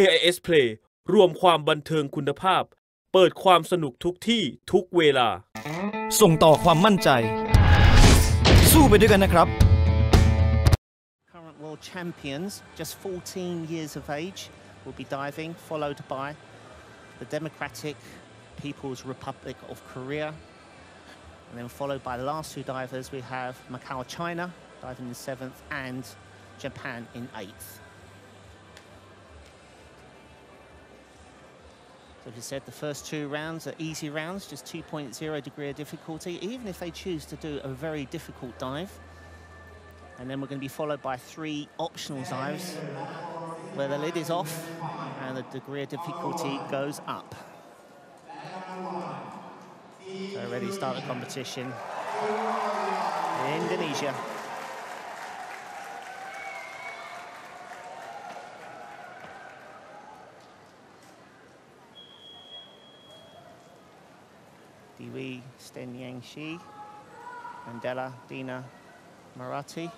AIS Play รวมความบันเทิงคุณภาพเปิดความสนุกทุกที่ทุกเวลาส่งต่อความมั่นใจสู้ไปด้วยกันนะครับ Current world champions, just 14 years of age, will be diving, followed by the Democratic People's Republic of Korea. And then followed by the last two divers, we have Macau, China, diving in 7th, and Japan in 8th. So as I said, the first two rounds are easy rounds, just 2.0 degree of difficulty, even if they choose to do a very difficult dive. And then we're going to be followed by 3 optional dives, where the lid is off and the degree of difficulty goes up. So ready to start the competition. Indonesia. Diwi Sten Yang Shi, Mandela Dina Marathi.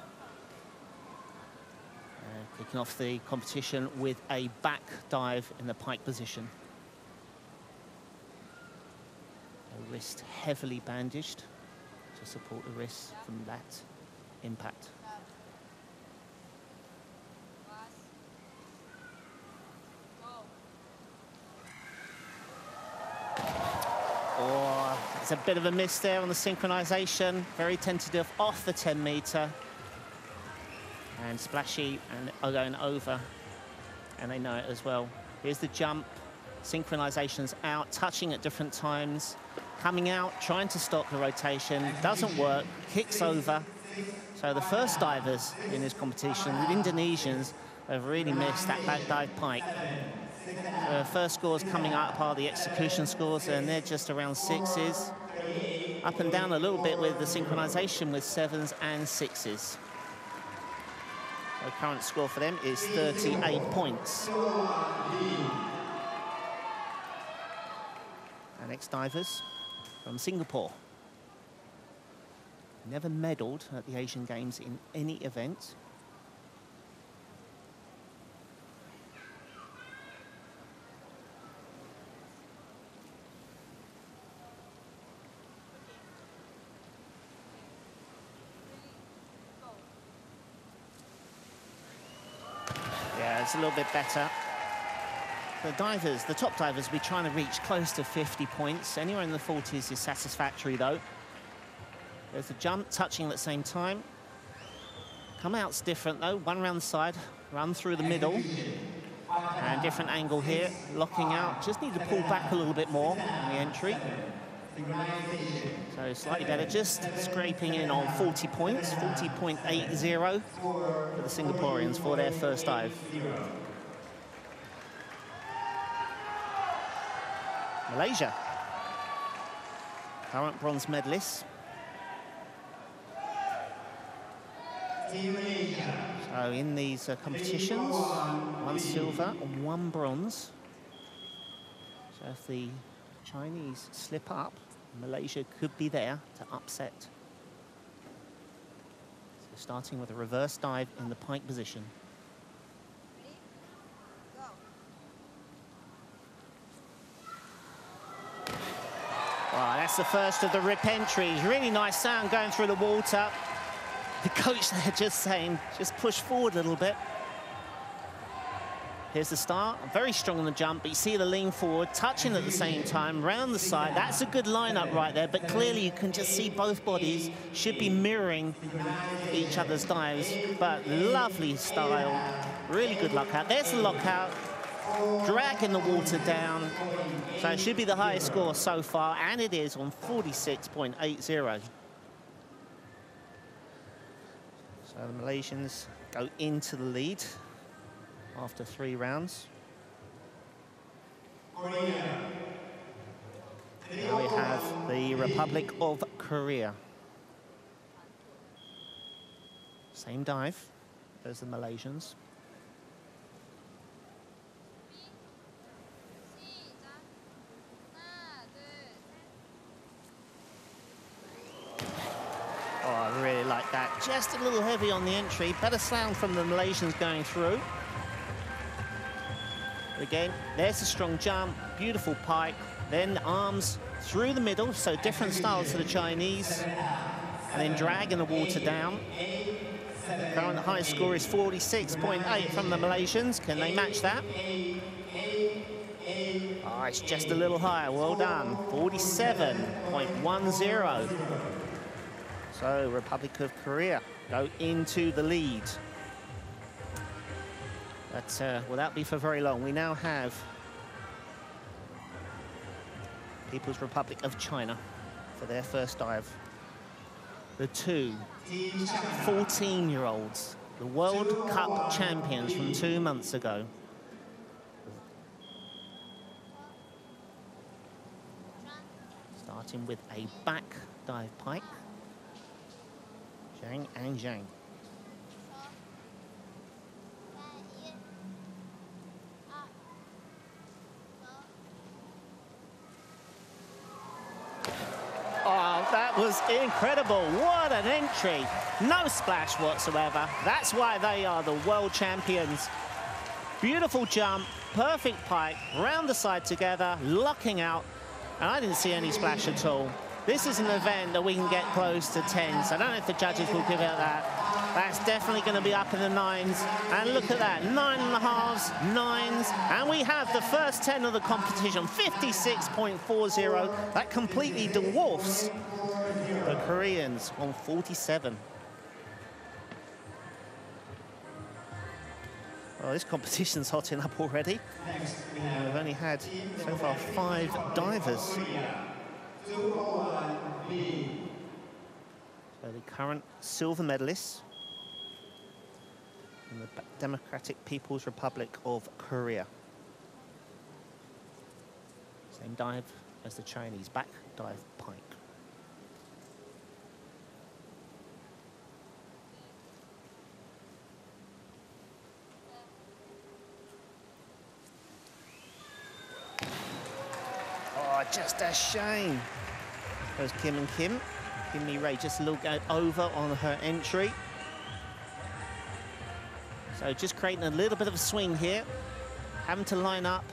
Kicking off the competition with a back dive in the pike position. A wrist heavily bandaged to support the wrist from that impact. Oh, it's a bit of a miss there on the synchronization. Very tentative off the 10 meter. And splashy and are going over, and they know it as well. Here's the jump, synchronization's out, touching at different times, coming out, trying to stop the rotation, doesn't work, kicks over. So the first divers in this competition, the Indonesians, have really missed that back dive pike. The first scores coming up are the execution scores, and they're just around 6s. Up and down a little bit with the synchronization with 7s and 6s. The current score for them is 38 points. Our next divers from Singapore. Never medalled at the Asian Games in any event. It's a little bit better. The divers, the top divers, will be trying to reach close to 50 points. Anywhere in the 40s is satisfactory, though. There's the jump, touching at the same time. Come out's different, though. One round the side, run through the middle. And different angle here, locking out. Just need to pull back a little bit more on the entry. So slightly better, just scraping in on 40 points, 40.80 for the Singaporeans for their first dive. Malaysia, current bronze medalists. So in these competitions, 1 silver and 1 bronze. So if the Chinese slip up, Malaysia could be there to upset. So starting with a reverse dive in the pike position. Wow, that's the first of the rip entries. Really nice sound going through the water. The coach there just saying, just push forward a little bit. Here's the start, very strong on the jump, but you see the lean forward, touching at the same time, round the side. That's a good lineup right there, but clearly you can just see both bodies should be mirroring each other's dives, but lovely style, really good lockout. There's the lockout, dragging the water down. So it should be the highest score so far, and it is on 46.80. So the Malaysians go into the lead after 3 rounds. Now we have the Republic of Korea. Same dive as the Malaysians. Oh, I really like that. Just a little heavy on the entry. Better sound from the Malaysians going through. Again, there's a strong jump, beautiful pike, then arms through the middle, so different styles to the Chinese, and then dragging the water down. The current high score is 46.8 from the Malaysians. Can they match that? Oh, it's just a little higher. Well done. 47.10. So, Republic of Korea go into the lead. But will that be for very long? We now have People's Republic of China for their first dive. The two 14-year-olds, the World Cup champions from 2 months ago. Starting with a back dive pike. Zhang and Zhang. Oh, that was incredible. What an entry. No splash whatsoever. That's why they are the world champions. Beautiful jump, perfect pike, round the side together, locking out. And I didn't see any splash at all. This is an event that we can get close to 10, so I don't know if the judges will give it that. That's definitely going to be up in the 9s. And look at that, 9.5s, 9s. And we have the first 10 of the competition, 56.40. That completely dwarfs the Koreans on 47. Well, this competition's hotting up already. And we've only had, so far, 5 divers. So the current silver medalists in the Democratic People's Republic of Korea. Same dive as the Chinese, back dive pike. Oh, just a shame. There's Kim and Kim. Kim Mi-rae just a little go over on her entry. So just creating a little bit of a swing here. Having to line up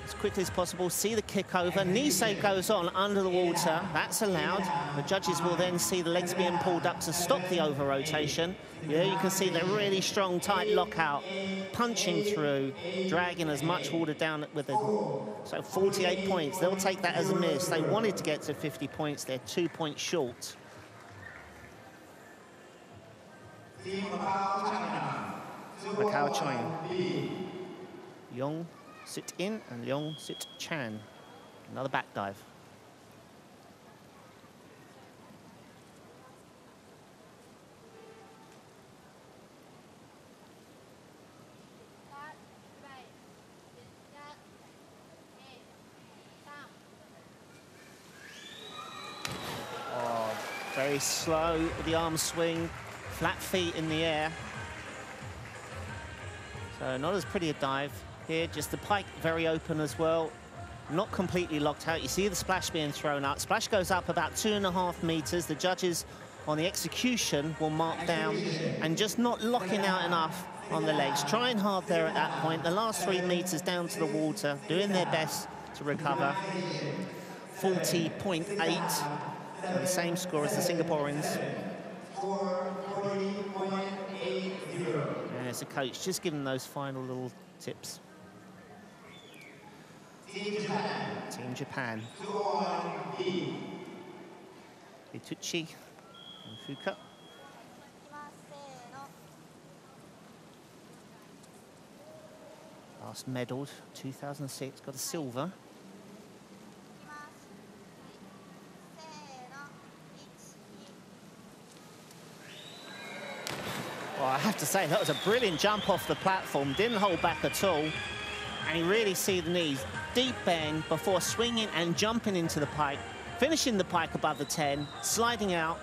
as quickly as possible. See the kick over. Nisei goes on under the water. That's allowed. The judges will then see the legs being pulled up to stop the over rotation. Yeah, you can see the really strong, tight lockout, punching through, dragging as much water down with it. So 48 points. They'll take that as a miss. They wanted to get to 50 points. They're 2 points short. Macau, China. Yong Sit In and Yong Sit Chan. Another back dive. Oh, very slow with the arm swing, flat feet in the air. So not as pretty a dive here, just the pike very open as well. Not completely locked out. You see the splash being thrown up. Splash goes up about 2.5 meters. The judges on the execution will mark down and just not locking out enough on the legs. Trying hard there at that point. The last 3 meters down to the water, doing their best to recover. 40.8, so the same score as the Singaporeans. And as a coach, just giving those final little tips. Team Japan. Ituchi and Fuka. Last medalled, 2006, got a silver. Well, I have to say, that was a brilliant jump off the platform. Didn't hold back at all. And you really see the knees. Deep bend before swinging and jumping into the pike. Finishing the pike above the 10. Sliding out.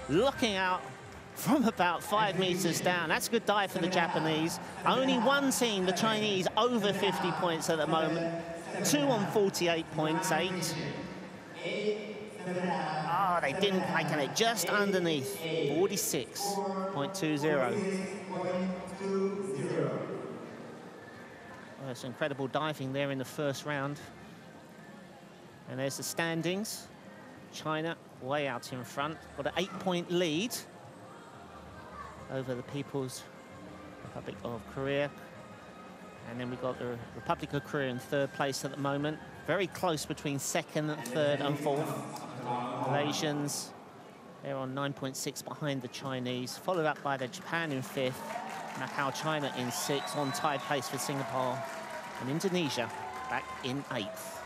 Locking out from about 5 meters down. That's a good dive for the Japanese. Only one team, the Chinese, over 50 points at the moment. 2 on 48 points, 8. Oh, they didn't quite get it. Just underneath. 46.20. Well, some incredible diving there in the first round. And there's the standings. China way out in front, got an 8-point lead over the People's Republic of Korea. And then we've got the Republic of Korea in third place at the moment. Very close between second, third and fourth. Malaysians, they're on 9.6 behind the Chinese, followed up by the Japan in fifth, Macau, China in sixth, on tied place for Singapore, and Indonesia back in eighth.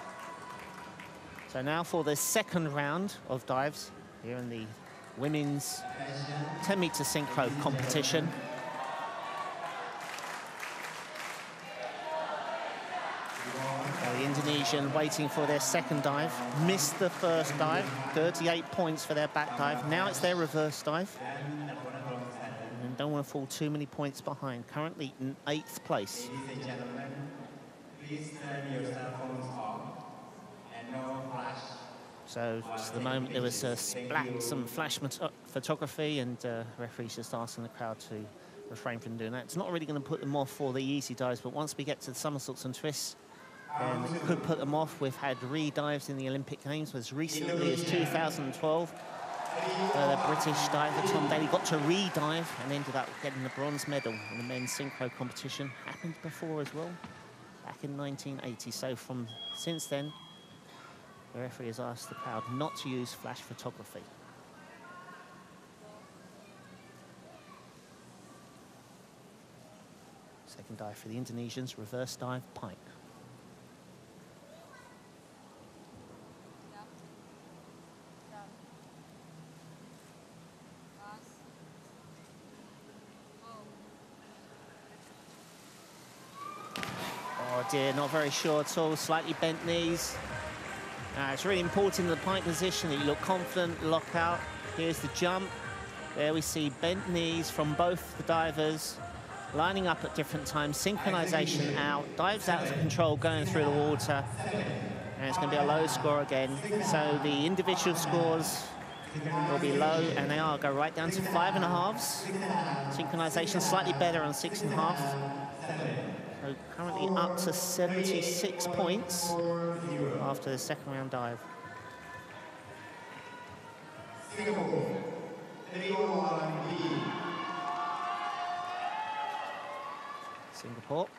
So now for the second round of dives here in the women's 10-meter synchro competition. The Indonesian waiting for their second dive, missed the first dive, 38 points for their back dive. Now it's their reverse dive. And don't want to fall too many points behind. Currently in 8th place. Ladies and gentlemen, please turn your cell phones off and no flash. So just at the moment there was some flash photography, and referees just asking the crowd to refrain from doing that. It's not really going to put them off for the easy dives, but once we get to the somersaults and twists, and it could put them off. We've had re-dives in the Olympic Games as recently as 2012. The British diver Tom Daly got to re-dive and ended up getting the bronze medal in the men's synchro competition. Happened before as well, back in 1980. So since then, the referee has asked the crowd not to use flash photography. Second dive for the Indonesians, reverse dive, pike. Oh dear, not very sure at all, slightly bent knees. It's really important in the pike position that you look confident, lock out. Here's the jump. There we see bent knees from both the divers, lining up at different times, synchronization out, dives out of control going through the water. And it's going to be a low score again. So the individual scores will be low, and they go right down to 5.5s. Synchronization slightly better on 6.5. So currently up to 76 points after the second round dive. Singapore.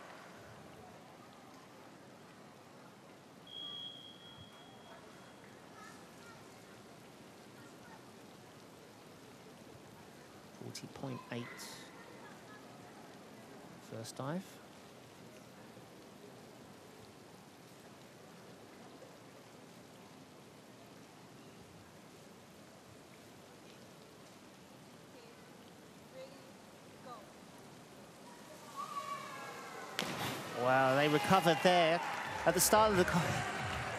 .8 first dive. Wow, they recovered there at the start of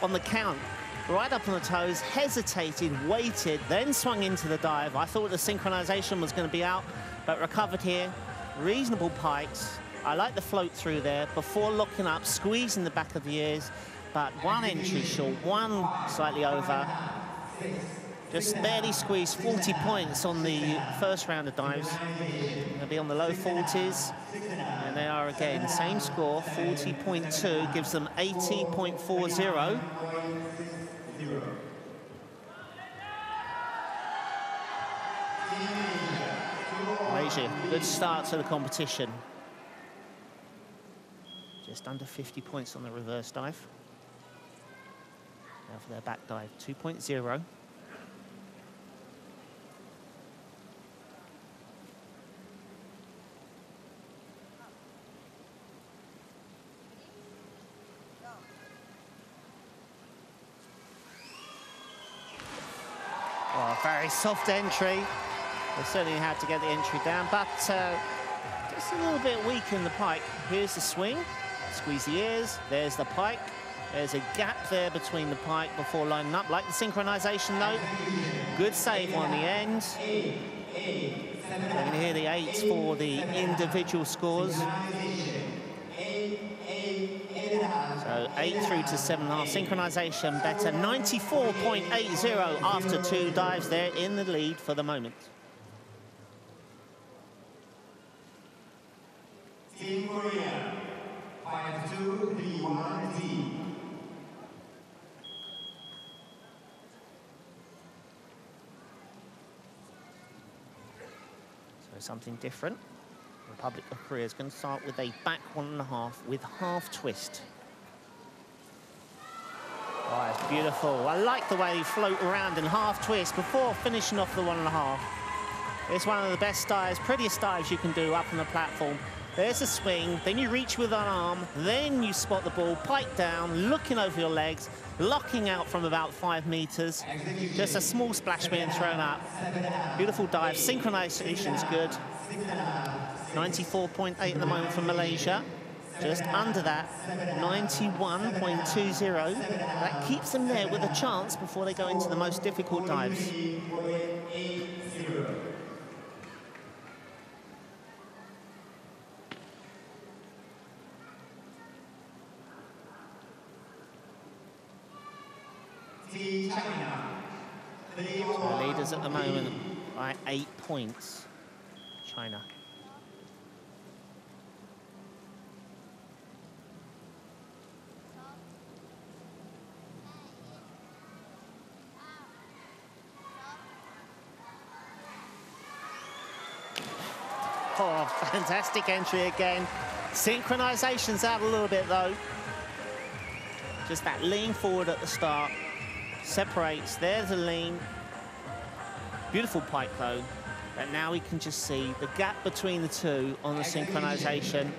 on the count. Right up on the toes, hesitated, waited, then swung into the dive. I thought the synchronization was going to be out, but recovered here. Reasonable pikes. I like the float through there before locking up, squeezing the back of the ears, but one entry short, one slightly over. Just barely squeezed 40 points on the first round of dives. They'll be on the low 40s, and they are again, same score, 40.2, gives them 80.40. Malaysia, good start to the competition. Just under 50 points on the reverse dive. Now for their back dive, 2.0. Oh, very soft entry. They certainly had to get the entry down, but just a little bit weak in the pike. Here's the swing, squeeze the ears, there's the pike. There's a gap there between the pike before lining up, like the synchronization note. Good save on the end. We're going to hear the 8s for the individual scores. So 8 through to 7.5. Synchronization better. 94.80 after 2 dives. They're in the lead for the moment. Team Korea, 5231T. So something different. Republic of Korea is going to start with a back 1.5 with half twist. Oh, it's beautiful. I like the way you float around in half twist before finishing off the 1.5. It's one of the best dives, prettiest dives you can do up on the platform. There's a swing, then you reach with an arm, then you spot the ball, pike down, looking over your legs, locking out from about 5 meters. Just a small splash being thrown up. Beautiful dive, synchronization's good. 94.8 at the moment for Malaysia. Just under that, 91.20. That keeps them there with a chance before they go into the most difficult dives. So leaders at the moment by 8 points, China. Oh, fantastic entry again. Synchronization's out a little bit though. Just that lean forward at the start. Separates, there's a lean. Beautiful pike though. But now we can just see the gap between the two on the synchronization.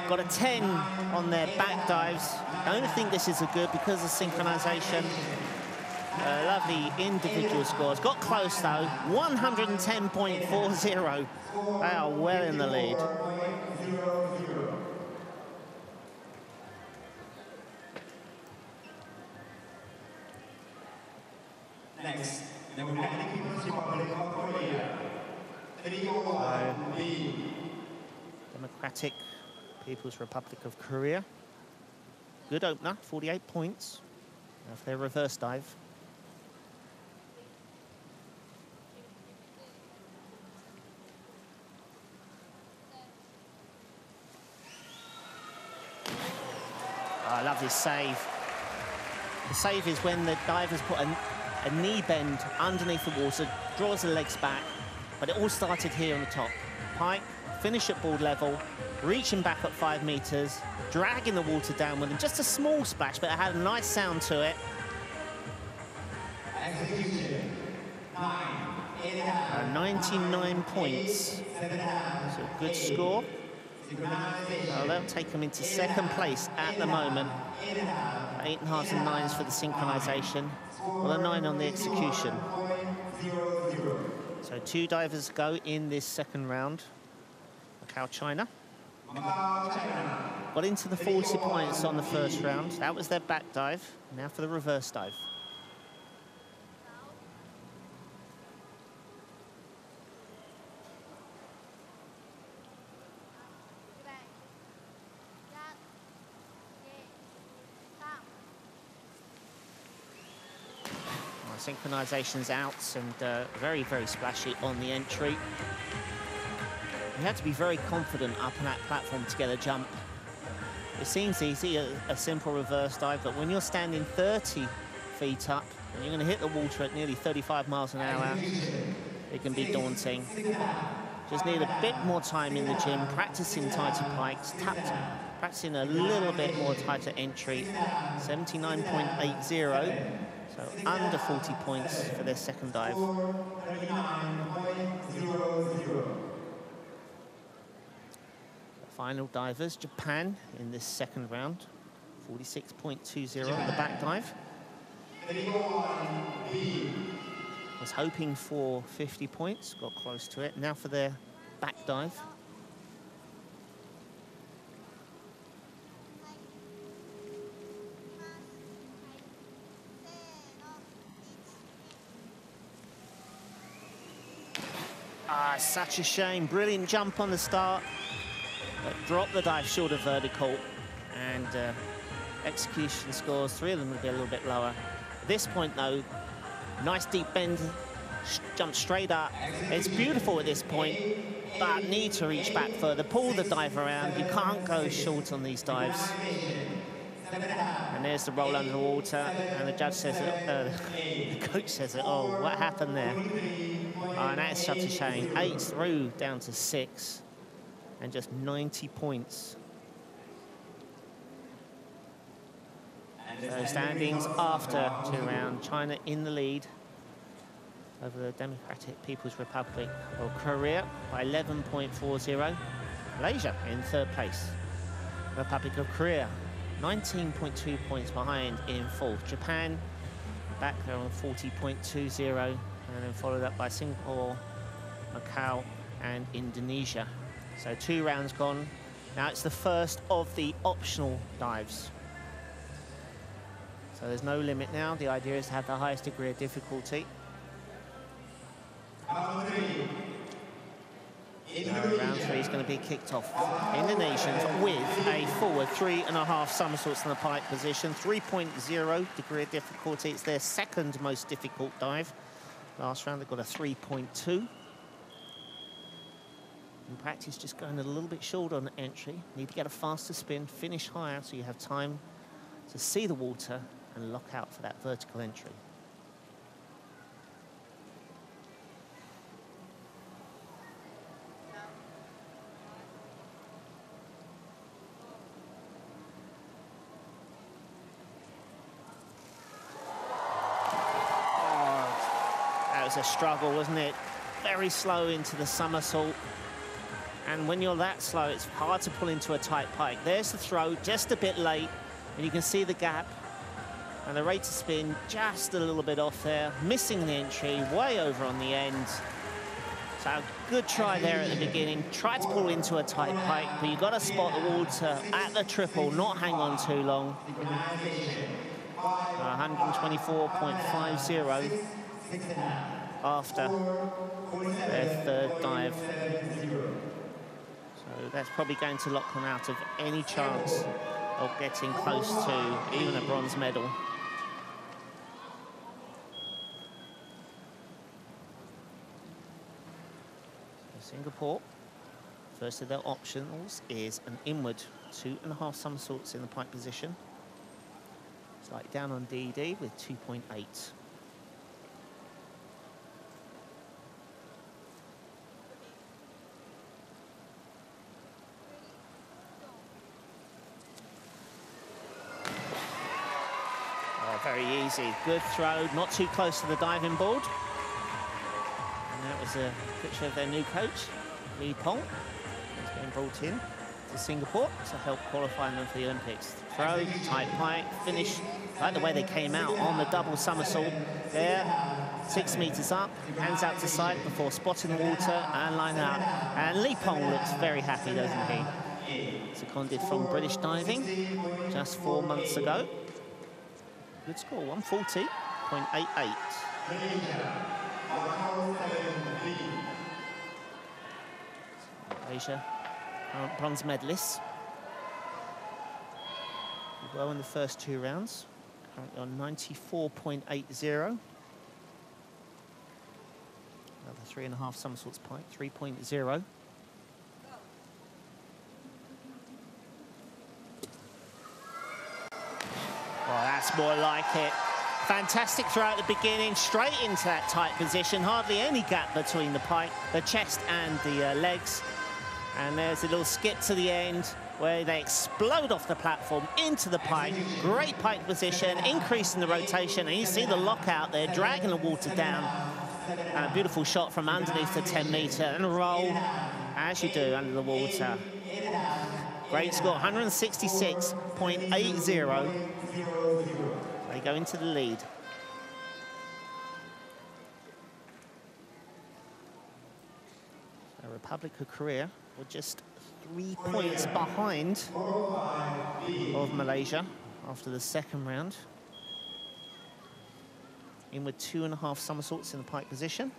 Got a 10 on their back dives. I don't think this is a good because of synchronization. Lovely individual scores. Got close though. 110.40. They are well in the lead. Next, Republic of Korea. Democratic People's Republic of Korea. Good opener, 48 points. Now for their reverse dive. Oh, I love this save. The save is when the divers put a knee bend underneath the water, draws the legs back, but it all started here on the top. Pike, finish at board level, reaching back at 5 meters, dragging the water down with them. Just a small splash, but it had a nice sound to it. 99 points. So a good score. Well, they'll take them into second place at the moment. 8.5s and 9s for the synchronization. Well, a 9 on the execution. So 2 divers go in this second round. Macau, China. Got into the 40 points on the first round. That was their back dive. Now for the reverse dive. Synchronization's out and very, very splashy on the entry. You have to be very confident up on that platform to get a jump. It seems easy, a simple reverse dive, but when you're standing 30 feet up and you're going to hit the water at nearly 35 miles an hour, it can be daunting. Just need a bit more time in the gym, practicing tighter pikes, practicing a little bit more tighter entry. 79.80. So under 40 points for their second dive. The final divers, Japan, in this second round. 46.20 on the back dive. Was hoping for 50 points, got close to it. Now for their back dive. Ah, such a shame. Brilliant jump on the start, but dropped the dive short of vertical. And execution scores, 3 of them would be a little bit lower. At this point, though, nice deep bend jump straight up. It's beautiful at this point, but need to reach back further, pull the dive around. You can't go short on these dives. And there's the roll under the water, and the judge says, the coach says, oh, what happened there? Oh, and that's such a shame. 8 through down to 6, and just 90 points. So standings after 2 rounds, China in the lead over the Democratic People's Republic of Korea by 11.40. Malaysia in 3rd place. Republic of Korea 19.2 points behind in 4th. Japan back there on 40.20, and then followed up by Singapore, Macau and Indonesia. So 2 rounds gone. Now it's the first of the optional dives. So there's no limit now. The idea is to have the highest degree of difficulty. Round 3 is going to be kicked off. Indonesians with a forward 3.5 somersaults in the pike position, 3.0 degree of difficulty. It's their 2nd most difficult dive. Last round they got a 3.2. In practice, just going a little bit short on the entry. Need to get a faster spin, finish higher so you have time to see the water and lock out for that vertical entry. A struggle, wasn't it? Very slow into the somersault, and when you're that slow, it's hard to pull into a tight pike. There's the throw, just a bit late, and you can see the gap, and the rate of spin just a little bit off there, missing the entry, way over on the end. So good try there at the beginning. Try to pull into a tight pike, but you've got to spot the water at the triple, not hang on too long. 124.50 after their 3rd dive. So that's probably going to lock them out of any chance of getting close to even a bronze medal. So Singapore, first of their optionals is an inward 2.5 somersaults in the pike position. Slightly down on DD with 2.8. Very easy, good throw, not too close to the diving board. And that was a picture of their new coach, Lee Pong. He's been brought in to Singapore to help qualify them for the Olympics. Throw, tight pike, finish. Like the way they came out on the double somersault there. 6 meters up, hands out to side before spotting the water and line out. And Lee Pong looks very happy, doesn't he? Seconded from British diving just 4 months ago. Good score, 140.88. Malaysia, bronze medalists. Did well in the first 2 rounds. Currently on 94.80. Another 3.5 somersaults pike, 3.0. Oh, that's more like it. Fantastic throw at the beginning, straight into that tight position. Hardly any gap between the pike, the chest and the legs. And there's a little skip to the end where they explode off the platform into the pike. Great pike position, increasing the rotation. And you see the lockout there, dragging the water down. And a beautiful shot from underneath the 10-meter and roll, as you do, under the water. Great score, 166.80. They go into the lead. The Republic of Korea were just 3 points behind of Malaysia after the 2nd round. In with 2.5 somersaults in the pike position.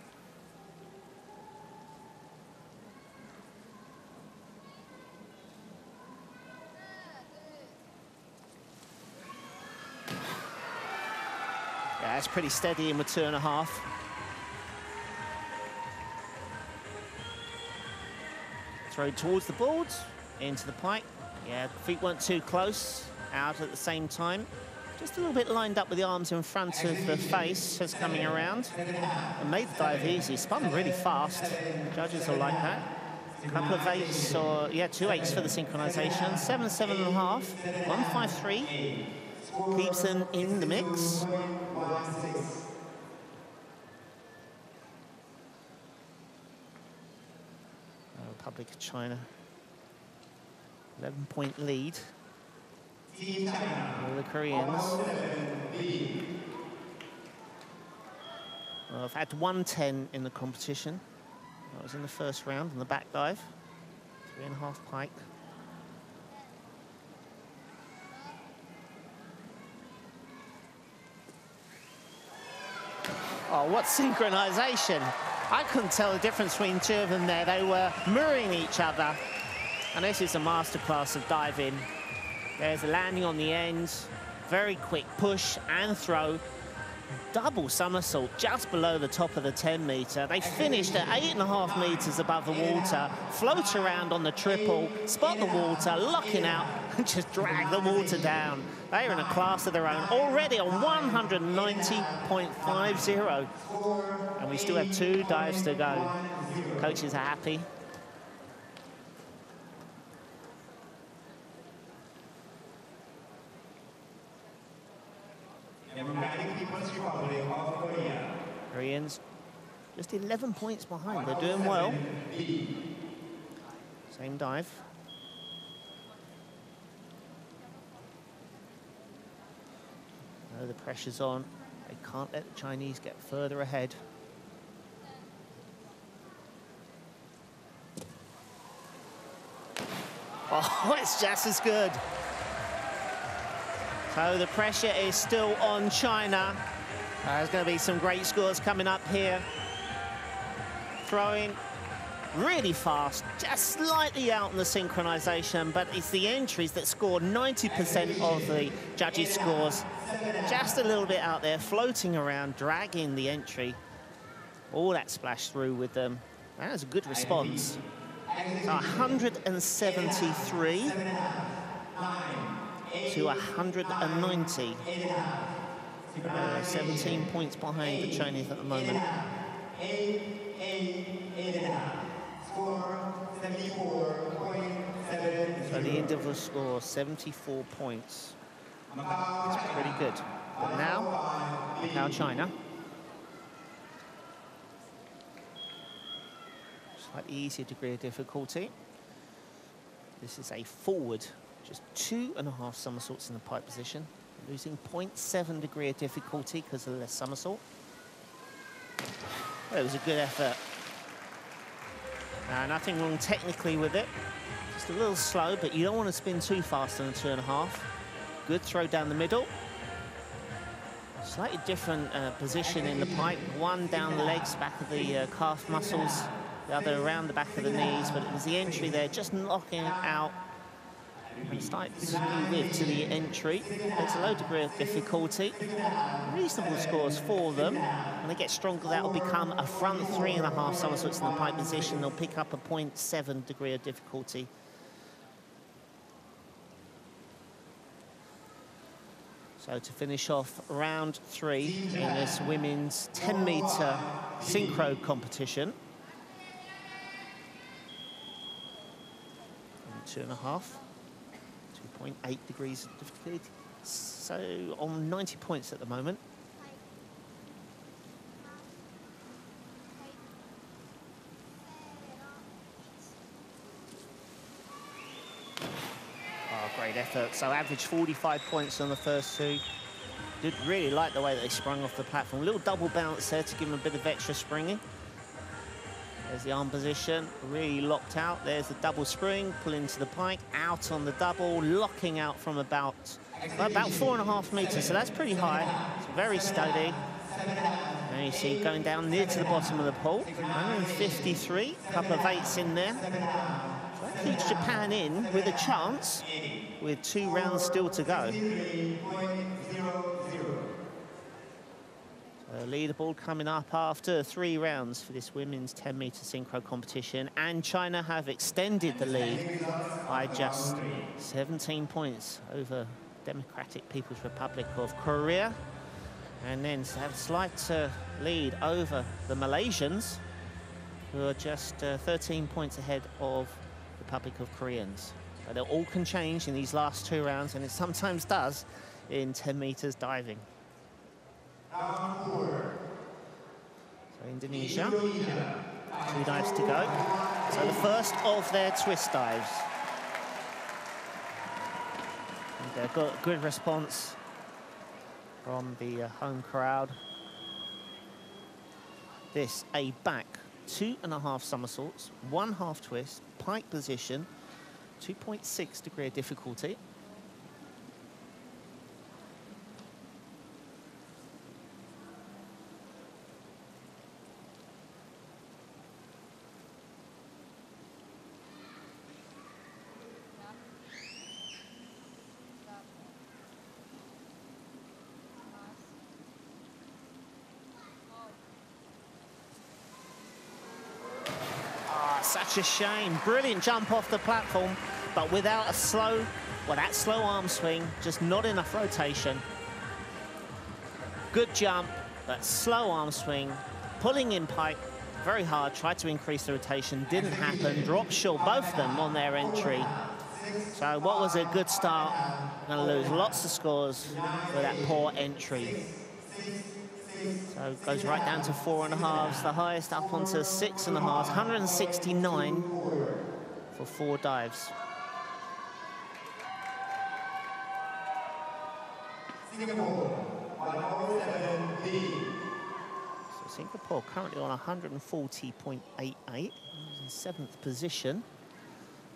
Yeah, that's pretty steady in with 2.5. throw towards the board, into the pike. Yeah, feet weren't too close, out at the same time. Just a little bit lined up with the arms in front of the face as coming around. And made the dive easy, spun really fast. Judges will like that. A couple of 8s, or yeah, 2 8s for the synchronization. 7, 7.5, 153. Keeps them in the mix. Republic of China. 11-point lead. The Koreans. Well, I've had 110 in the competition. That was in the first round on the back dive. 3.5 pike. Oh, what synchronization. I couldn't tell the difference between two of them there. They were mirroring each other. And this is a masterclass of diving. There's a landing on the end, very quick push and throw. Double somersault just below the top of the 10-meter. They finished at 8.5 meters above the water, float around on the triple, spot the water, locking out, and just drag the water down. They're in a class of their own, already on 190.50. And we still have 2 dives to go. Coaches are happy. Koreans just 11 points behind. They're doing well. Same dive. No, the pressure's on. They can't let the Chinese get further ahead. Oh, it's just as good. So the pressure is still on China. There's going to be some great scores coming up here. Throwing really fast, just slightly out in the synchronization, but it's the entries that score 90% of the judges' scores. Just a little bit out there, floating around, dragging the entry. All that splash through with them. That was a good response. So 173 to 190. 17 points behind the Chinese at the moment. So the individual score, 74 points. It's pretty good. But now, look how China. Slightly easier degree of difficulty. This is a forward, just 2.5 somersaults in the pike position. Losing 0.7 degree of difficulty because of the less somersault. Well, it was a good effort. Nothing wrong technically with it. Just a little slow, but you don't want to spin too fast on a 2.5. Good throw down the middle. Slightly different position in the pike. One down the legs, back of the calf muscles. The other around the back of the knees, but it was the entry there, just knocking it out. And starting to skew with to the entry. There's a low degree of difficulty. Reasonable scores for them. When they get stronger, that will become a front 3.5 somersaults in the pike position. They'll pick up a 0.7 degree of difficulty. So to finish off round 3 in this women's 10-meter synchro competition. 2.5. 2.8 degrees of difficulty. So on 90 points at the moment. Oh, great effort. So average 45 points on the first 2. Did really like the way that they sprung off the platform. A little double bounce there to give them a bit of extra springing. There's the arm position, really locked out. There's the double spring, pull into the pike, out on the double, locking out from about 4.5 meters. So that's pretty high. It's very steady. And you see going down near to the bottom of the pool. 153, a couple of 8s in there. So that keeps Japan in with a chance, with 2 rounds still to go. So leaderboard coming up after 3 rounds for this women's 10-meter synchro competition, and China have extended the lead by just 17 points over Democratic People's Republic of Korea, and then have a slight lead over the Malaysians, who are just 13 points ahead of the Republic of Koreans. But it all can change in these last 2 rounds, and it sometimes does in 10 meters diving. So Indonesia, 2 dives to go. So the first of their twist dives. And they've got a good response from the home crowd. This a back 2.5 somersaults, 1 half twist, pike position, 2.6 degree of difficulty. Such a shame. Brilliant jump off the platform, but without a slow, well, that slow arm swing, just not enough rotation. Good jump, but slow arm swing, pulling in pike very hard, tried to increase the rotation, didn't happen. Drop short, both of them on their entry. So what was a good start, going to lose lots of scores with that poor entry. So it goes right down to 4.5s, the highest up onto 6.5s, 169 for 4 dives. So Singapore currently on 140.88, in 7th position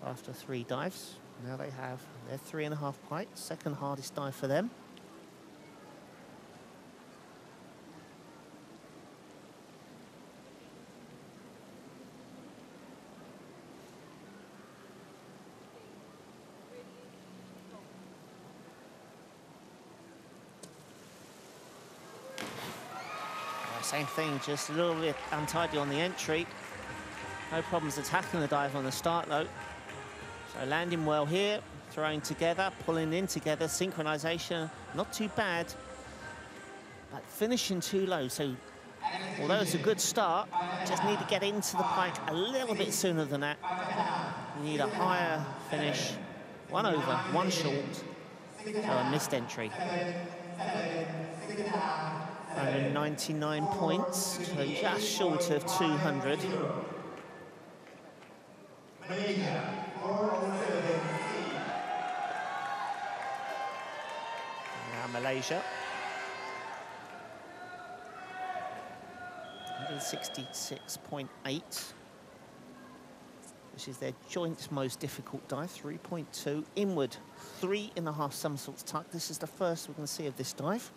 after 3 dives. Now they have their 3.5 pike, second hardest dive for them. Same thing, just a little bit untidy on the entry. No problems attacking the dive on the start though. So landing well here, throwing together, pulling in together, synchronization, not too bad, but finishing too low. So although it's a good start, just need to get into the pike a little bit sooner than that. You need a higher finish, 1 over, 1 short, so a missed entry. 199 points, so just short of 200. Now Malaysia. 166.8. This is their joint most difficult dive, 3.2. Inward, 3.5 somersaults tuck. This is the first we can see of this dive.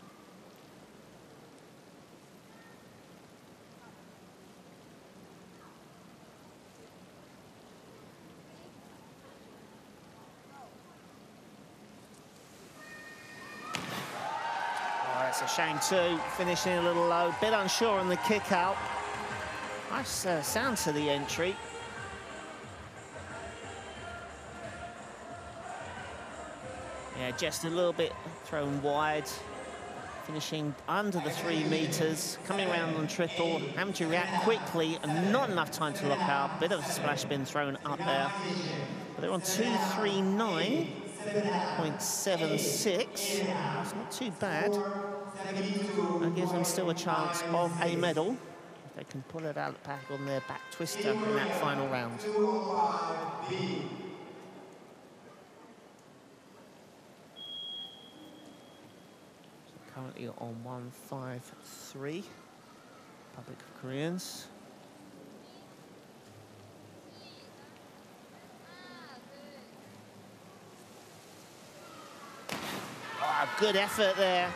It's a shame too, finishing a little low, bit unsure on the kick out. Nice sound to the entry. Yeah, just a little bit thrown wide, finishing under the 3 meters, coming around on triple, having to react quickly and not enough time to lock out. Bit of a splash spin thrown up there. But they're on 239.76. It's not too bad. That gives them still a chance of a medal if they can pull it out of the pack on their back twister in that final round. So currently on 153, Republic of Koreans. Oh, good effort there.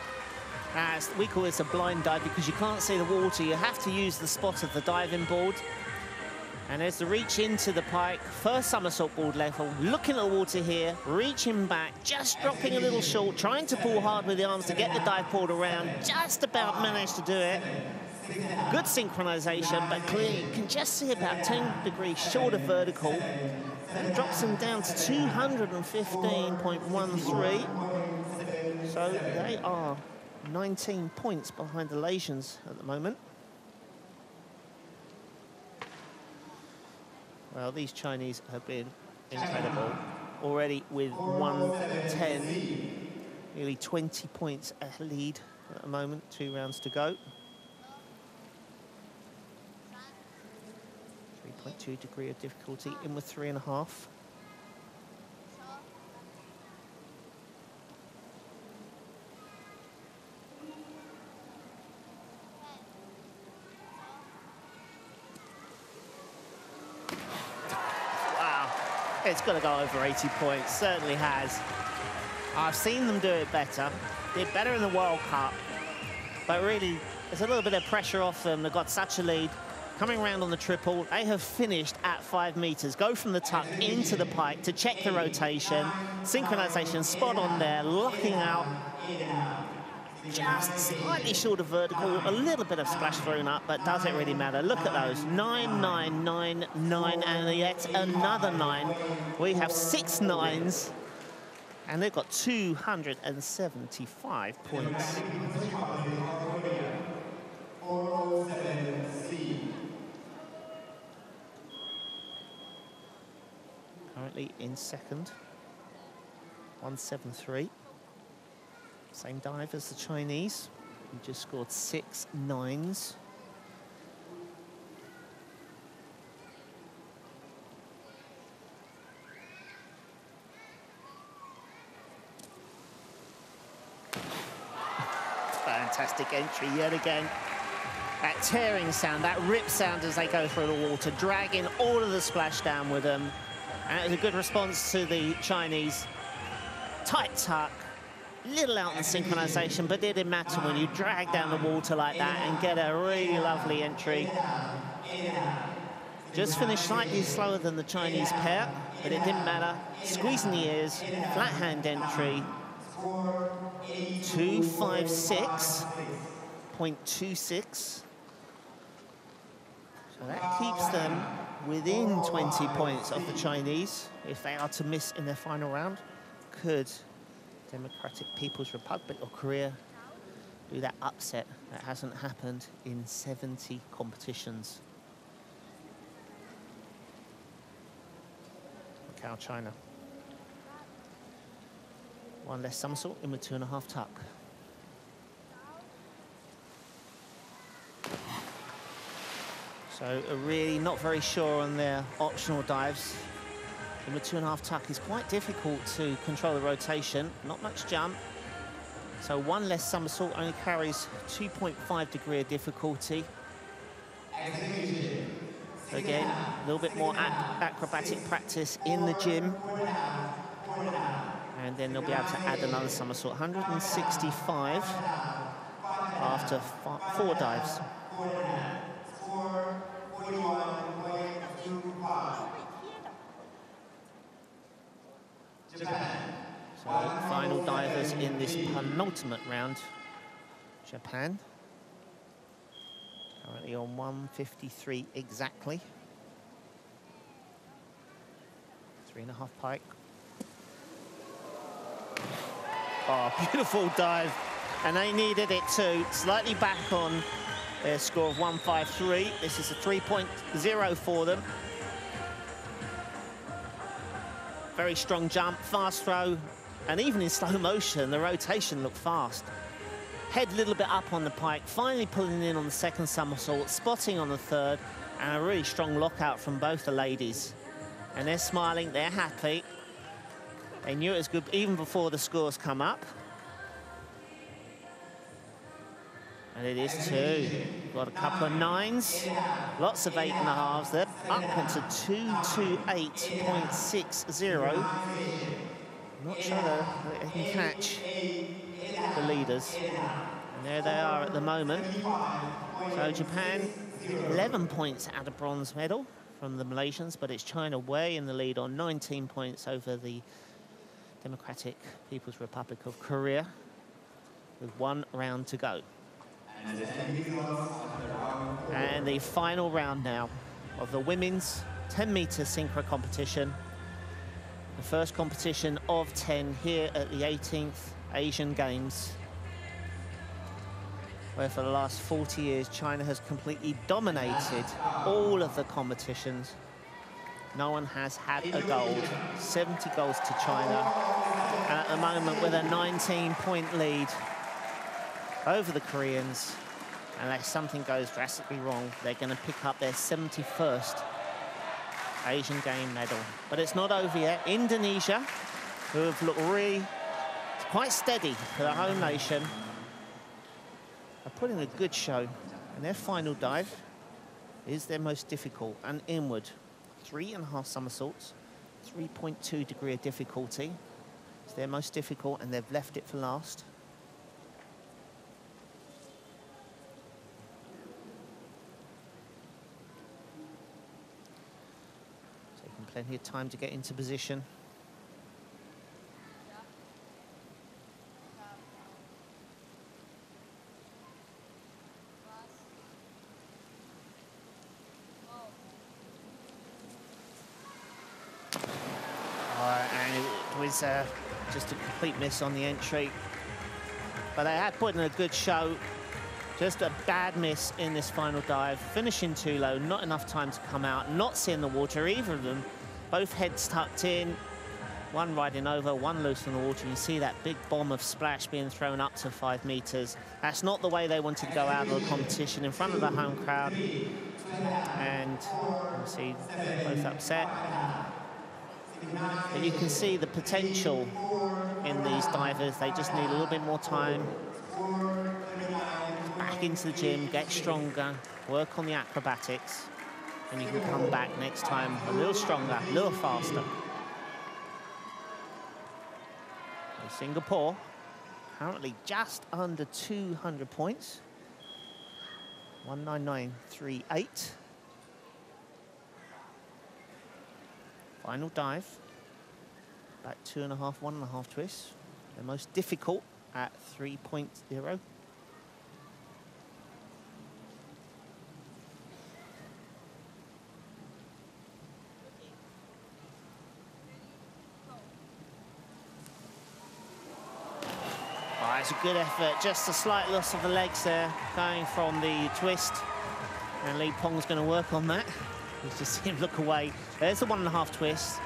We call this a blind dive because you can't see the water. You have to use the spot of the diving board. And there's the reach into the pike, first somersault board level, looking at the water here, reaching back, just dropping a little short, trying to pull hard with the arms to get the dive board around, just about managed to do it. Good synchronization, but clearly you can just see about 10 degrees short of vertical. That drops him down to 215.13. So they are 19 points behind the Malaysians at the moment. Well, these Chinese have been incredible. Already with 110, nearly 20 points a lead at the moment, 2 rounds to go. 3.2 degree of difficulty, in with 3.5. It's got to go over 80 points, certainly has. I've seen them do it better. Did better in the World Cup. But really, there's a little bit of pressure off them. They've got such a lead. Coming around on the triple, they have finished at 5 meters. Go from the tuck into the pike to check the rotation. Synchronization spot on there, locking out. Just slightly short of vertical, a little bit of splash thrown up, but does it really matter? Look at those, 9, 9, 9, 9, and yet another 9. We have 6 9s, and they've got 275 points. Currently in second, 173. Same dive as the Chinese, who just scored 6 9s. Fantastic entry yet again. That tearing sound, that rip sound as they go through the water, dragging all of the splash down with them. And it was a good response to the Chinese. Tight tuck. Little out in synchronization, but it didn't matter when you drag down the water like that and get a really lovely entry. Just finished slightly slower than the Chinese pair, but it didn't matter. Squeezing the ears, flat hand entry. 256.26. So that keeps them within 20 points of the Chinese. If they are to miss in their final round, could Democratic People's Republic of Korea do that upset that hasn't happened in 70 competitions. Macau, China. 1 less somersault in with 2.5 tuck. So really not very sure on their optional dives. In with 2.5 tuck is quite difficult to control the rotation, not much jump. So 1 less somersault only carries 2.5 degree of difficulty. So again, a little bit more acrobatic practice in the gym. And then they'll be able to add another somersault. 165 after 4 dives. So final divers in this penultimate round. Japan. Currently on 153 exactly. 3.5 pike. Oh, beautiful dive. And they needed it too. Slightly back on their score of 153. This is a 3.0 for them. Very strong jump, fast throw, and even in slow motion, the rotation looked fast. Head a little bit up on the pike, finally pulling in on the second somersault, spotting on the third, and a really strong lockout from both the ladies. And they're smiling, they're happy. They knew it was good even before the scores come up. And it is too. Got a couple of 9s, lots of 8.5s. They're up into 228.60. Not sure though that they can catch the leaders. And there they are at the moment. So Japan, 11 points out of bronze medal. from the Malaysians, but it's China way in the lead on 19 points over the Democratic People's Republic of Korea with 1 round to go. And the final round now of the women's 10-meter synchro competition. The first competition of 10 here at the 18th Asian Games, where for the last 40 years China has completely dominated all of the competitions. No one has had a gold. 70 golds to China, and at the moment with a 19-point lead over the Koreans. Unless something goes drastically wrong, they're going to pick up their 71st Asian Game medal. But it's not over yet. Indonesia, who have looked really quite steady for their home nation, are putting a good show. And their final dive is their most difficult, and inward. 3.5 somersaults, 3.2 degree of difficulty. It's their most difficult, and they've left it for last. Taking plenty of time to get into position. And it was just a complete miss on the entry. But they had put in a good show. Just a bad miss in this final dive. Finishing too low, not enough time to come out, not seeing the water, either of them. Both heads tucked in, one riding over, one loose in the water. You see that big bomb of splash being thrown up to 5 meters. That's not the way they wanted to go out of the competition in front of the home crowd. And you see both upset. But you can see the potential in these divers. They just need a little bit more time. Back into the gym, get stronger, work on the acrobatics, and you can come back next time a little stronger, a little faster. And Singapore, currently just under 200 points. 199.38. Final dive, back 2.5, 1.5 twists. The most difficult at 3.0. Oh, it's a good effort, just a slight loss of the legs there, going from the twist. And Lee Pong's going to work on that. You just see him look away. There's the 1.5 twist.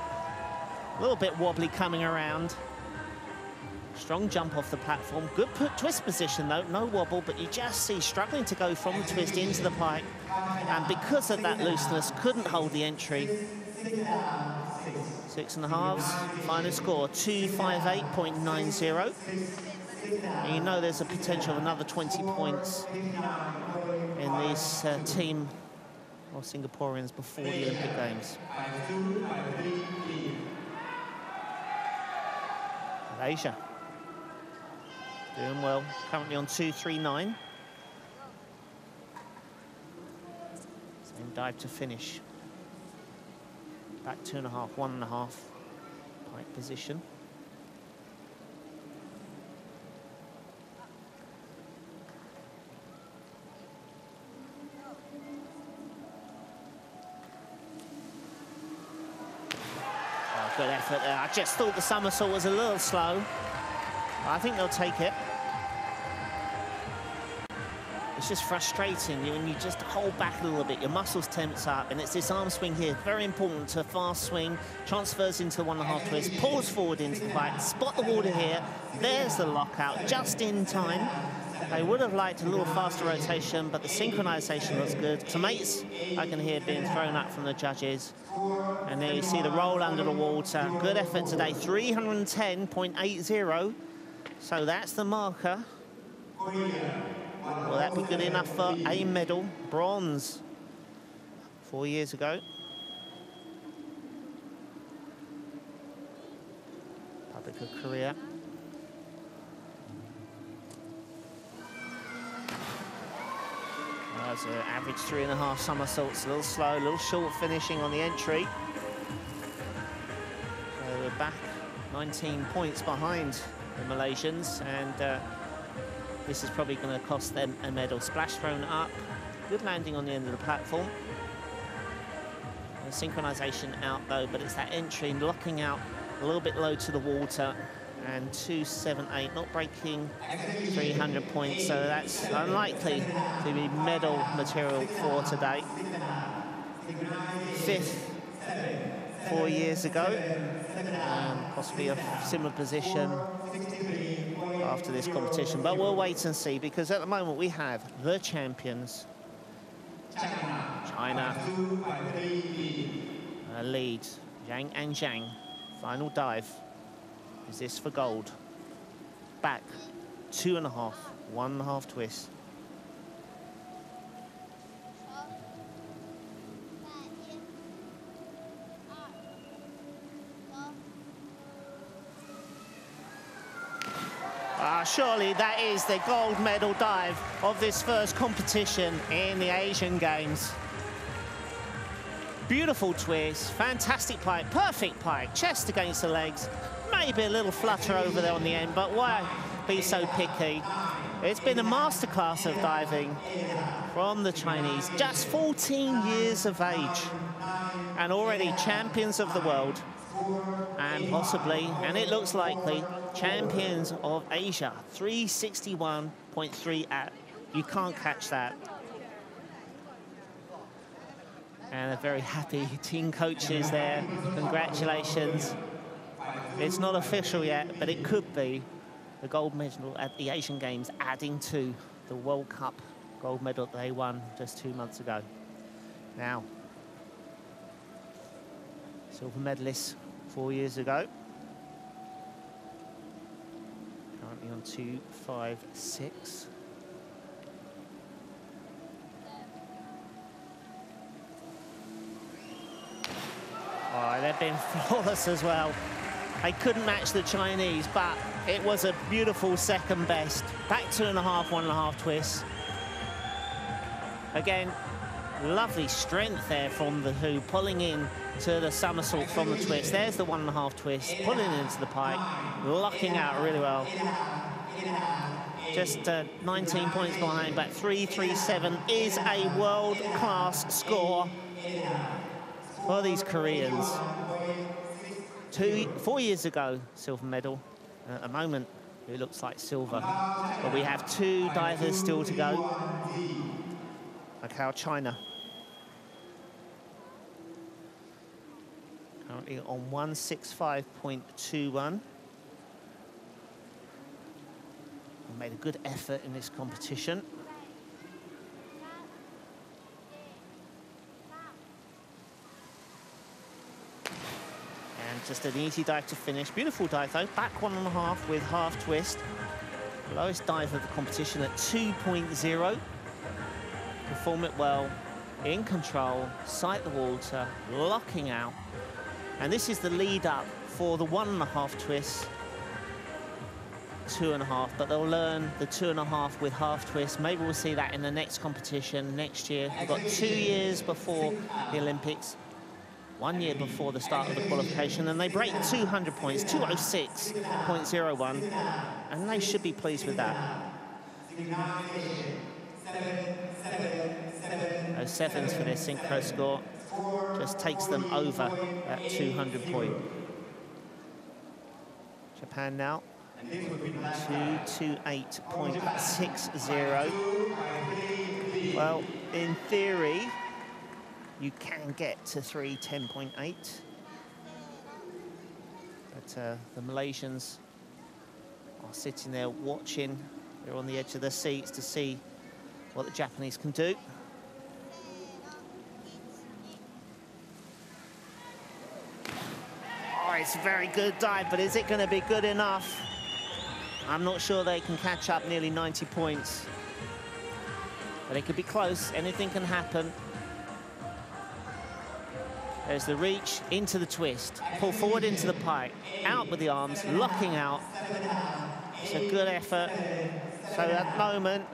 A little bit wobbly coming around. Strong jump off the platform. Good twist position though, no wobble, but you just see struggling to go from the twist into the pike. And because of that looseness, couldn't hold the entry. 6.5, final score, 258.90. And you know there's a potential of another 20 points in this team of Singaporeans before the Olympic Games. Malaysia doing well, currently on 239. Same dive to finish. Back 2.5, 1.5 pike position. Good effort there. I just thought the somersault was a little slow. I think they'll take it. It's just frustrating when you just hold back a little bit. Your muscles tense up, and it's this arm swing here. Very important to fast swing. Transfers into the 1.5 twist. Pulls forward into the bike. Spot the water here. There's the lockout just in time. They would have liked a little faster rotation, but the synchronization was good. Tomates I can hear being thrown up from the judges. And there you see the roll under the water. Good effort today, 310.80. So that's the marker. Will that be good enough for a medal? Bronze 4 years ago. Republic of Korea. Does an average 3.5 somersaults, a little slow, a little short finishing on the entry. So we're back 19 points behind the Malaysians, and this is probably going to cost them a medal. Splash thrown up, good landing on the end of the platform. The synchronization out though, but it's that entry and locking out a little bit low to the water. And 278, not breaking 300 points, so that's unlikely to be medal material for today. 5th 4 years ago, possibly a similar position after this competition, but we'll wait and see, because at the moment we have the champions, China, lead, Zhang and Zhang, final dive. Is this for gold? Back, 2.5, 1.5 twist. Surely that is the gold medal dive of this first competition in the Asian Games. Beautiful twist, fantastic pike, perfect pike, chest against the legs. Maybe a little flutter over there on the end, but why be so picky? It's been a masterclass of diving from the Chinese, just 14 years of age, and already champions of the world, and possibly, and it looks likely, champions of Asia. 361.3 at. You can't catch that. And a very happy team coaches there. Congratulations. It's not official yet, but it could be the gold medal at the Asian Games, adding to the World Cup gold medal they won just 2 months ago. Now, silver medalists 4 years ago. Currently on 2.56. Oh, they've been flawless as well. They couldn't match the Chinese, but it was a beautiful second best. Back 2.5, 1.5 twists. Again, lovely strength there from the Hu, pulling in to the somersault from the twist. There's the 1.5 twist, pulling into the pike, locking out really well. Just 19 points behind, but 337 is a world-class score for these Koreans. 4 years ago, silver medal. At the moment, it looks like silver. But we have 2 divers still to go. Macau, China. Currently on 165.21. Made a good effort in this competition. Just an easy dive to finish. Beautiful dive though. Back 1.5 with half twist. Lowest dive of the competition at 2.0. Perform it well, in control, sight the water, locking out. And this is the lead up for the 1.5 twist. 2.5, but they'll learn the 2.5 with half twist. Maybe we'll see that in the next competition next year. We've got 2 years before the Olympics. 1 year before the start of the qualification, and they break 200 points, 206.01, and they should be pleased with that. Those sevens for their synchro score just takes them over that 200 point. Japan now, 228.60. Well, in theory, you can get to 310.8. But the Malaysians are sitting there watching. They're on the edge of their seats to see what the Japanese can do. Oh, it's a very good dive, but is it going to be good enough? I'm not sure they can catch up nearly 90 points. But it could be close. Anything can happen. There's the reach into the twist. Pull forward into the pike. Out with the arms, locking out. It's a good effort. So at the moment,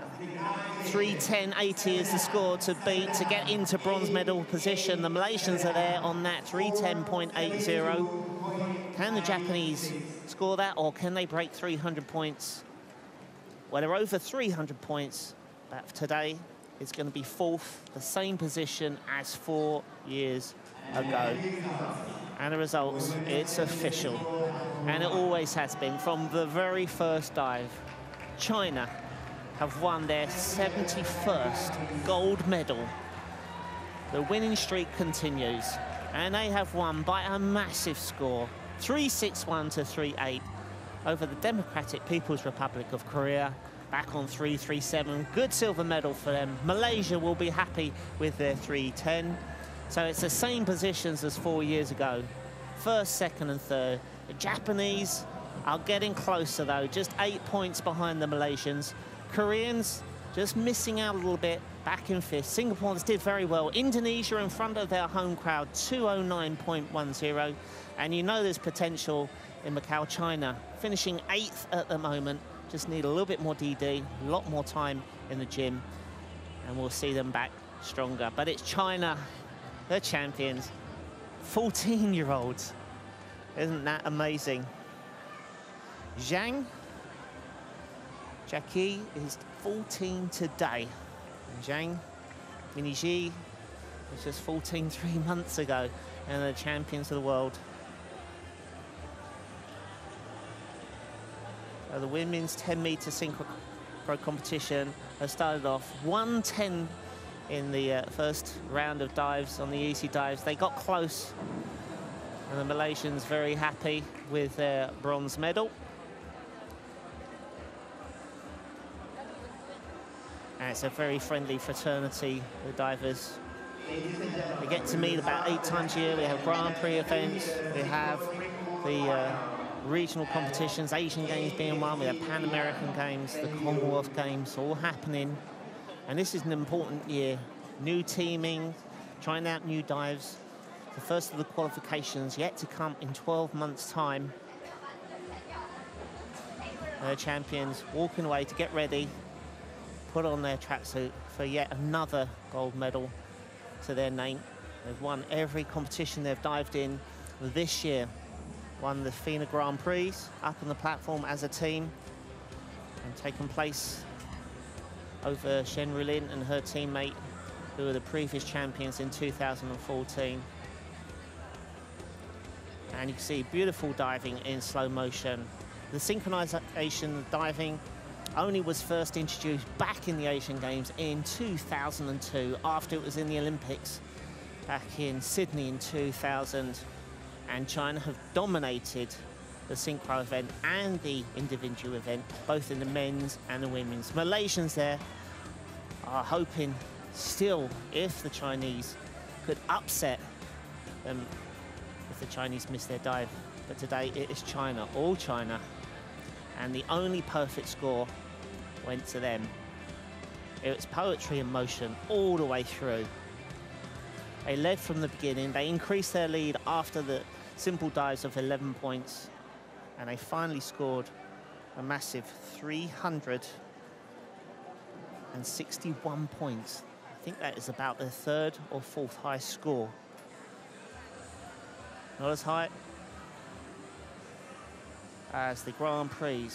3:10.80 is the score to beat to get into bronze medal position. The Malaysians are there on that 3:10.80. Can the Japanese score that, or can they break 300 points? Well, they're over 300 points, but today it's going to be fourth, the same position as 4 years ago. And the results, it's official. And it always has been. From the very first dive, China have won their 71st gold medal. The winning streak continues, and they have won by a massive score, 361 to 38, over the Democratic People's Republic of Korea, back on 337. Good silver medal for them. Malaysia will be happy with their 310. So it's the same positions as 4 years ago, first, second and third. The Japanese are getting closer though, just 8 points behind the Malaysians. Koreans just missing out a little bit, back in fifth. Singaporeans did very well. Indonesia in front of their home crowd, 209.10. And you know there's potential in Macau. China finishing 8th at the moment. Just need a little bit more DD, a lot more time in the gym, and we'll see them back stronger. But it's China, the champions, 14-year-olds. Isn't that amazing? Zhang Jackie is 14 today. And Zhang Miniji was just 14 3 months ago, and the champions of the world. So the women's 10-meter synchro competition has started off 1:10 in the first round of dives on the easy dives. They got close, and the Malaysians very happy with their bronze medal. And it's a very friendly fraternity, the divers. We get to meet about 8 times a year. We have Grand Prix events. We have the regional competitions, Asian Games being one. We have Pan American Games, the Commonwealth Games, all happening. And this is an important year. New teaming, trying out new dives. The first of the qualifications yet to come in 12 months' time. The champions walking away to get ready, put on their tracksuit for yet another gold medal to their name. They've won every competition they've dived in this year. Won the FINA Grand Prix up on the platform as a team, and taken place over Shen Rulin and her teammate, who were the previous champions in 2014. And you can see beautiful diving in slow motion. The synchronization diving only was first introduced back in the Asian Games in 2002, after it was in the Olympics back in Sydney in 2000. And China have dominated the synchro event and the individual event, both in the men's and the women's. Malaysians there are hoping still if the Chinese could upset them if the Chinese miss their dive. But today it is China, all China. And the only perfect score went to them. It was poetry in motion all the way through. They led from the beginning. They increased their lead after the simple dives of 11 points. And they finally scored a massive 361 points. I think that is about their third or fourth highest score. Not as high as the Grand Prix.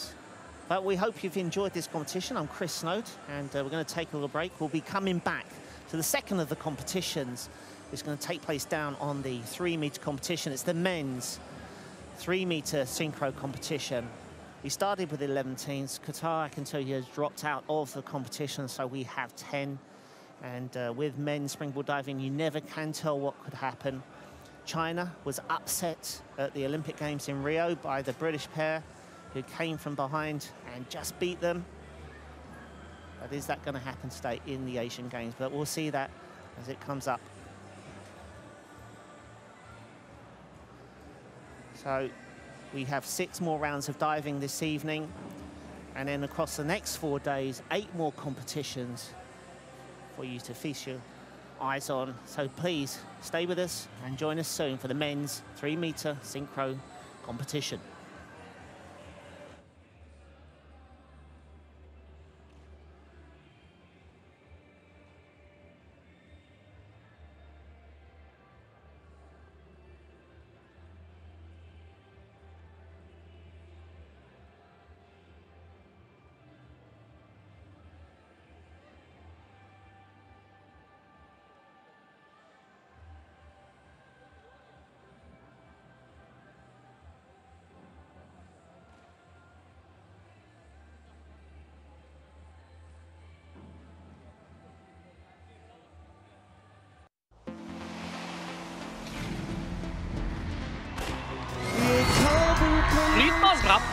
But we hope you've enjoyed this competition. I'm Chris Snowd, and we're going to take a little break. We'll be coming back to the second of the competitions. It's going to take place down on the 3-meter competition. It's the men's 3-meter synchro competition. We started with 11 teams. Qatar, I can tell you, has dropped out of the competition, so we have 10. And with men's springboard diving, you never can tell what could happen. China was upset at the Olympic Games in Rio by the British pair, who came from behind and just beat them. But is that going to happen today in the Asian Games? But we'll see that as it comes up. So we have 6 more rounds of diving this evening, and then across the next 4 days, 8 more competitions for you to feast your eyes on. So please stay with us and join us soon for the men's 3-meter synchro competition.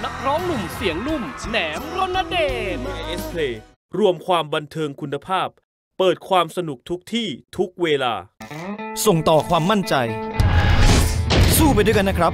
นักร้องหนุ่มเสียงนุ่มแหนมรณเดช AS Play รวมความบันเทิงคุณภาพเปิดความสนุกทุกที่ทุกเวลาส่งต่อความมั่นใจสู้ไปด้วยกันนะครับ